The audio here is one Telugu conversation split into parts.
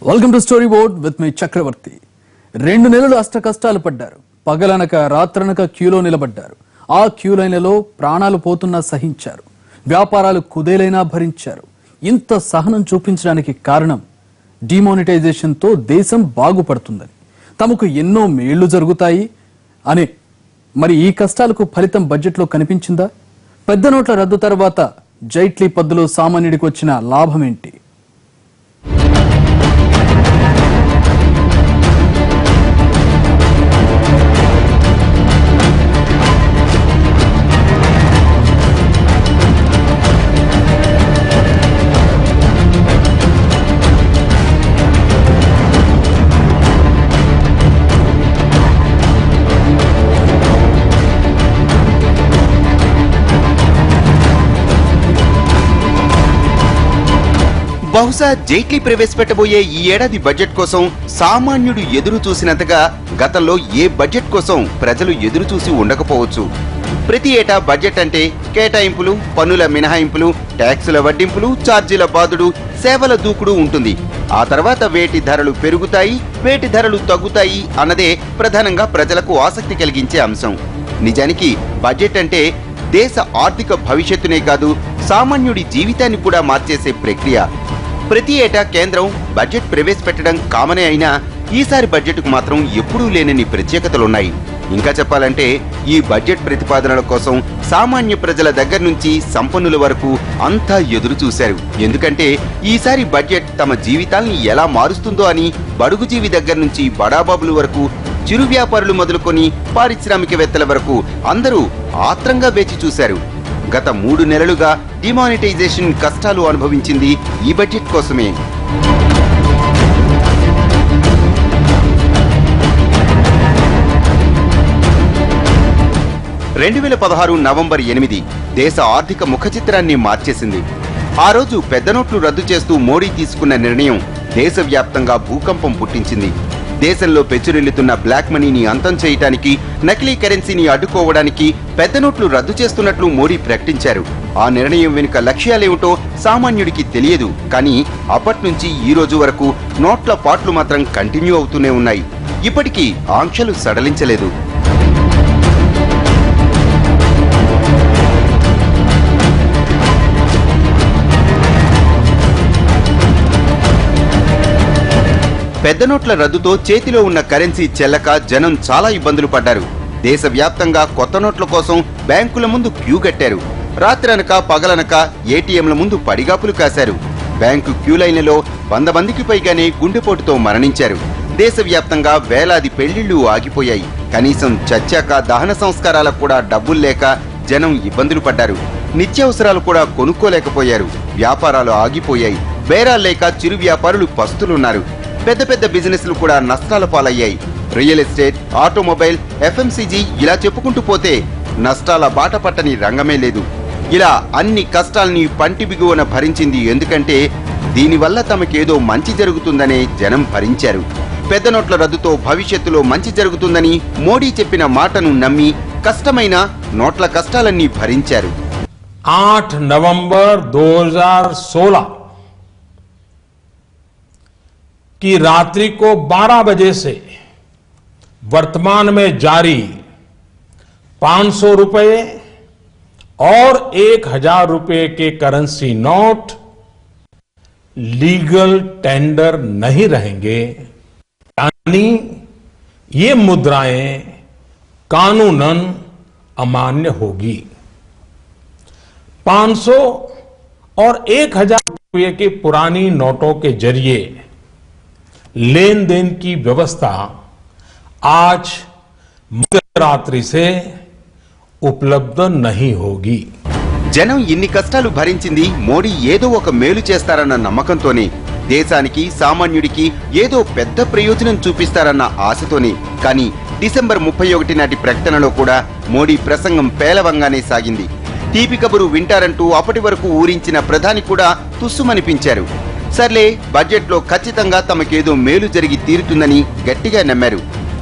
Welcome to story board with me Chakravarthy. 2 నెలలు అష్ట కష్టాలు పడ్డారు. పగలనక రాత్రనక క్యూలో నిలబడ్డారు. ఆ క్యూ లైన్లలో ప్రాణాలు పోతున్నా సహించారు. వ్యాపారాలు కుదేలైనా భరించారు. ఇంత సహనం చూపించడానికి కారణం డిమానిటైజేషన్తో దేశం బాగుపడుతుందని, తమకు ఎన్నో మేళ్లు జరుగుతాయి అని. మరి ఈ కష్టాలకు ఫలితం బడ్జెట్లో కనిపించిందా? పెద్ద నోట్ల రద్దు తర్వాత జైట్లీ పద్దులో సామాన్యుడికి వచ్చిన లాభమేంటి? బహుశా జైట్లీ ప్రవేశపెట్టబోయే ఈ ఏడాది బడ్జెట్ కోసం సామాన్యుడు ఎదురు చూసినంతగా గతంలో ఏ బడ్జెట్ కోసం ప్రజలు ఎదురు చూసి ఉండకపోవచ్చు. ప్రతి ఏటా బడ్జెట్ అంటే కేటాయింపులు, పన్నుల మినహాయింపులు, ట్యాక్సుల వడ్డింపులు, ఛార్జీల బాదుడు, సేవల దూకుడు ఉంటుంది. ఆ తర్వాత వేటి ధరలు పెరుగుతాయి, వేటి ధరలు తగ్గుతాయి అన్నదే ప్రధానంగా ప్రజలకు ఆసక్తి కలిగించే అంశం. నిజానికి బడ్జెట్ అంటే దేశ ఆర్థిక భవిష్యత్తునే కాదు, సామాన్యుడి జీవితాన్ని కూడా మార్చేసే ప్రక్రియ. ప్రతి ఏటా కేంద్రం బడ్జెట్ ప్రవేశపెట్టడం కామనే అయినా ఈసారి బడ్జెట్కు మాత్రం ఎప్పుడూ లేనన్ని ప్రత్యేకతలున్నాయి. ఇంకా చెప్పాలంటే ఈ బడ్జెట్ ప్రతిపాదనల కోసం సామాన్య ప్రజల దగ్గర నుంచి సంపన్నుల వరకు అంతా ఎదురు చూశారు. ఎందుకంటే ఈసారి బడ్జెట్ తమ జీవితాల్ని ఎలా మారుస్తుందో అని బడుగు జీవి దగ్గర నుంచి బడాబాబుల వరకు, చిరు వ్యాపారులు మొదలుకొని పారిశ్రామికవేత్తల వరకు అందరూ ఆత్రంగా వేచి చూశారు. గత 3 నెలలుగా డిమానిటైజేషన్ కష్టాలు అనుభవించింది ఈ బడ్జెట్ కోసమే. 2016 నవంబర్ 8 దేశ ఆర్థిక ముఖచిత్రాన్ని మార్చేసింది. ఆ రోజు పెద్ద నోట్లు రద్దు చేస్తూ మోడీ తీసుకున్న నిర్ణయం దేశవ్యాప్తంగా భూకంపం పుట్టించింది. దేశంలో పెచ్చురెల్లుతున్న బ్లాక్ మనీని అంతం చేయడానికి, నకిలీ కరెన్సీని అడ్డుకోవడానికి పెద్ద నోట్లు రద్దు చేస్తున్నట్లు మోడీ ప్రకటించారు. ఆ నిర్ణయం వెనుక లక్ష్యాలేమిటో సామాన్యుడికి తెలియదు. కానీ అప్పట్నుంచి ఈ రోజు వరకు నోట్ల పాట్లు మాత్రం కంటిన్యూ అవుతూనే ఉన్నాయి. ఇప్పటికీ ఆంక్షలు సడలించలేదు. పెద్ద నోట్ల రద్దుతో చేతిలో ఉన్న కరెన్సీ చెల్లక జనం చాలా ఇబ్బందులు పడ్డారు. దేశవ్యాప్తంగా కొత్త నోట్ల కోసం బ్యాంకుల ముందు క్యూ కట్టారు. రాత్రనక పగలనక ఏటీఎంల ముందు పడిగాపులు కాశారు. బ్యాంకు క్యూ లైన్లలో 100 మందికి పైగానే గుండెపోటుతో మరణించారు. దేశవ్యాప్తంగా వేలాది పెళ్లిళ్లు ఆగిపోయాయి. కనీసం చచ్చాక దహన సంస్కారాలకు కూడా డబ్బులు లేక జనం ఇబ్బందులు పడ్డారు. నిత్యావసరాలు కూడా కొనుక్కోలేకపోయారు. వ్యాపారాలు ఆగిపోయాయి. బేరాలు లేక చిరు వ్యాపారులు పస్తులున్నారు. పెద్ద పెద్ద బిజినెస్లు కూడా నష్టాల పాలయ్యాయి. రియల్ ఎస్టేట్, ఆటోమొబైల్, ఎఫ్ఎంసీజీ ఇలా చెప్పుకుంటూ పోతే నష్టాల బాట పట్టని రంగమే లేదు. ఇలా అన్ని కష్టాల్ని పంటి బిగువన భరించింది. ఎందుకంటే దీనివల్ల తమకేదో మంచి జరుగుతుందనే జనం భరించారు. పెద్ద నోట్ల రద్దుతో భవిష్యత్తులో మంచి జరుగుతుందని మోడీ చెప్పిన మాటను నమ్మి కష్టమైన నోట్ల కష్టాలన్నీ భరించారు. 8 నవంబర్ 2016 की रात्रि को 12 बजे से वर्तमान में जारी 500 रुपए और 1000 रुपए के करेंसी नोट लीगल टेंडर नहीं रहेंगे, यानी ये मुद्राएं कानूनन अमान्य होगी। 500 और 1000 रुपए की पुरानी नोटों के जरिए लेन देन की व्यवस्था आज मध्यरात्रि से उपलब्ध नहीं होगी. జనం ఇన్ని కష్టాలు భరించింది మోడీ ఏదో ఒక మేలు చేస్తారన్న నమ్మకంతోనే, దేశానికి సామాన్యుడికి ఏదో పెద్ద ప్రయోజనం చూపిస్తారన్న ఆశతోనే. కానీ డిసెంబర్ 31 నాటి ప్రకటనలో కూడా మోడీ ప్రసంగం పేలవంగానే సాగింది. తీపి కబురు వింటారంటూ అప్పటి వరకు ఊరించిన ప్రధాని కూడా తుస్సుమనిపించారు. సర్లే, బడ్జెట్లో ఖచ్చితంగా తమకేదో మేలు జరిగి తీరుతుందని గట్టిగా నమ్మారు.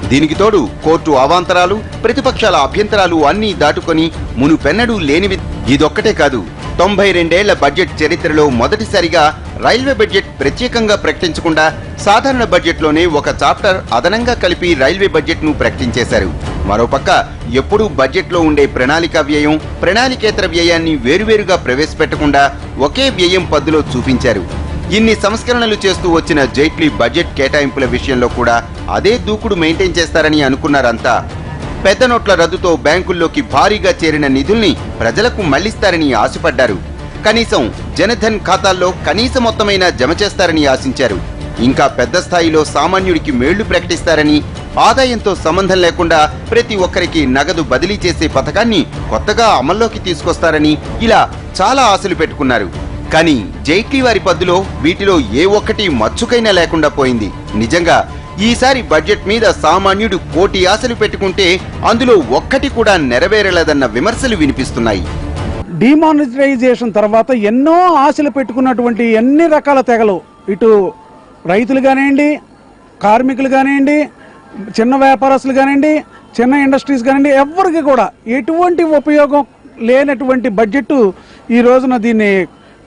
దీనికి తోడు కోర్టు అవాంతరాలు, ప్రతిపక్షాల అభ్యంతరాలు అన్నీ దాటుకొని మునుపెన్నడూ లేనివి. ఇదొక్కటే కాదు, 92 బడ్జెట్ చరిత్రలో మొదటిసారిగా రైల్వే బడ్జెట్ ప్రత్యేకంగా ప్రకటించకుండా సాధారణ బడ్జెట్లోనే ఒక చాప్టర్ అదనంగా కలిపి రైల్వే బడ్జెట్ను ప్రకటించేశారు. మరోపక్క ఎప్పుడూ బడ్జెట్లో ఉండే ప్రణాళికా వ్యయం, ప్రణాళికేతర వ్యయాన్ని వేరువేరుగా ప్రవేశపెట్టకుండా ఒకే వ్యయం పద్దులో చూపించారు. ఇన్ని సంస్కరణలు చేస్తూ వచ్చిన జైట్లీ బడ్జెట్ కేటాయింపుల విషయంలో కూడా అదే దూకుడు మెయింటైన్ చేస్తారని అనుకున్నారంతా. పెద్ద నోట్ల రద్దుతో బ్యాంకుల్లోకి భారీగా చేరిన నిధుల్ని ప్రజలకు మళ్లిస్తారని ఆశపడ్డారు. కనీసం జనధన్ ఖాతాల్లో కనీస మొత్తమైన జమ చేస్తారని ఆశించారు. ఇంకా పెద్ద స్థాయిలో సామాన్యుడికి మేళ్లు ప్రకటిస్తారని, ఆదాయంతో సంబంధం లేకుండా ప్రతి ఒక్కరికి నగదు బదిలీ చేసే పథకాన్ని కొత్తగా అమల్లోకి తీసుకొస్తారని ఇలా చాలా ఆశలు పెట్టుకున్నారు. కానీ జైట్లీ వారి పద్దులో వీటిలో ఏ ఒక్కటి మచ్చుకైనా లేకుండా పోయింది. నిజంగా ఈసారి బడ్జెట్ మీద సామాన్యుడు కోటి ఆశలు పెట్టుకుంటే అందులో ఒక్కటి కూడా నెరవేరలేదన్న విమర్శలు వినిపిస్తున్నాయి. డిమానిటైజేషన్ తర్వాత ఎన్నో ఆశలు పెట్టుకున్నటువంటి ఎన్ని రకాల తెగలు, ఇటు రైతులు కానివ్వండి, కార్మికులు కానివ్వండి, చిన్న వ్యాపారస్తులు కానివ్వండి, చిన్న ఇండస్ట్రీస్ కానివ్వండి, ఎవరికి కూడా ఎటువంటి ఉపయోగం లేనటువంటి బడ్జెట్ ఈ రోజున దీన్ని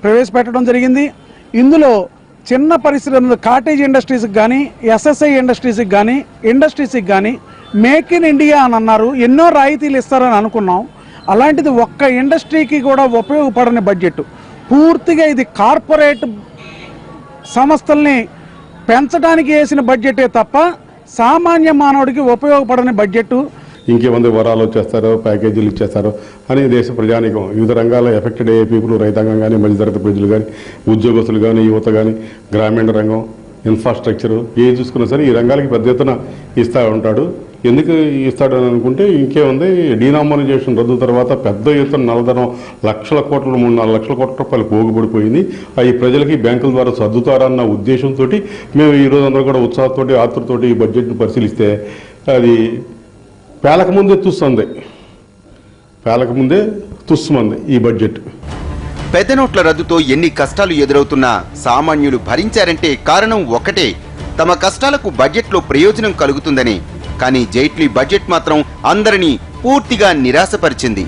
ప్రవేశపెట్టడం జరిగింది. ఇందులో చిన్న పరిశ్రమలు, కాటేజ్ ఇండస్ట్రీస్కి కానీ, ఎస్ఎస్ఐ ఇండస్ట్రీస్కి కానీ, ఇండస్ట్రీస్కి కానీ మేక్ ఇన్ ఇండియా అని అన్నారు. ఎన్నో రాయితీలు ఇస్తారని అనుకున్నాం. అలాంటిది ఒక్క ఇండస్ట్రీకి కూడా ఉపయోగపడని బడ్జెట్. పూర్తిగా ఇది కార్పొరేట్ సంస్థల్ని పెంచడానికి వేసిన బడ్జెటే తప్ప సామాన్య మానవుడికి ఉపయోగపడని బడ్జెట్. ఇంకేమంది వరాలు వచ్చేస్తారో, ప్యాకేజీలు ఇచ్చేస్తారో అని దేశ ప్రజానికం వివిధ రంగాల్లో ఎఫెక్టెడ్ అయ్యే పీపుల్, రైతాంగం కానీ, మధ్యతరగతి ప్రజలు కానీ, ఉద్యోగస్తులు కానీ, యువత కానీ, గ్రామీణ రంగం, ఇన్ఫ్రాస్ట్రక్చర్ ఏది చూసుకున్నా సరే ఈ రంగాలకి పెద్ద ఎత్తున ఇస్తూ ఉంటాడు. ఎందుకు ఇస్తాడు అని అనుకుంటే ఇంకేముంది, డీనామినైజేషన్ రద్దు తర్వాత పెద్ద ఎత్తున నల్లధనం లక్షల కోట్లు, 3-4 లక్షల కోట్ల రూపాయలు పోగుపడిపోయింది. అవి ప్రజలకి బ్యాంకుల ద్వారా సర్దుతారన్న ఉద్దేశంతో మేము ఈరోజు అందరూ కూడా ఉత్సాహంతో, ఆతృతోటి ఈ బడ్జెట్ను పరిశీలిస్తే అది పేలకముందే తుస్సుమంది ఈ బడ్జెట్. పెద్ద నోట్ల రద్దుతో ఎన్ని కష్టాలు ఎదురవుతున్నా సామాన్యులు భరించారంటే కారణం ఒక్కటే, తమ కష్టాలకు బడ్జెట్లో ప్రయోజనం కలుగుతుందని. కానీ జైట్లీ బడ్జెట్ మాత్రం అందరినీ పూర్తిగా నిరాశపరిచింది.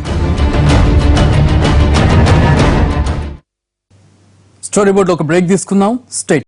స్టోరీ బోర్డులో ఒక బ్రేక్ తీసుకుందాం. స్టేట్